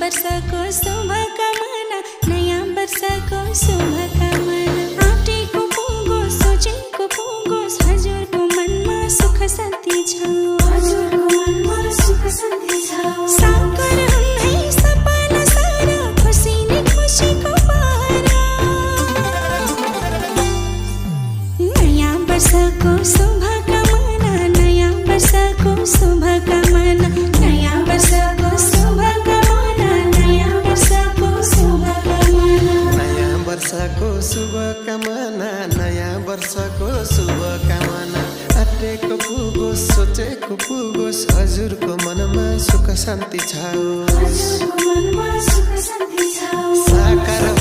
वर्षको शुभकामना, नयाँ वर्षको शुभकामना। आँटेको पुगोस्, सोचेको पुगोस्, हजुरको मनमा सुख शान्ति छ, हजुरको मनमा सुख शान्ति छ। साकार हुन् है सपना सारा, खुसी नै खुसीको पारा। नयाँ वर्षको शुभकामना, नयाँ वर्षको शुभकामना, नयाँ वर्षको शुभकामना, नयाँ वर्षको शुभकामना। नयाँ वर्षको शुभकामना, नयाँ वर्षको शुभकामना। आँटेको पुगोस्, सोचेको पुगोस्, हजुरको मनमा सुख शान्ति छ, हजुरको मनमा सुख शान्ति छ। साकार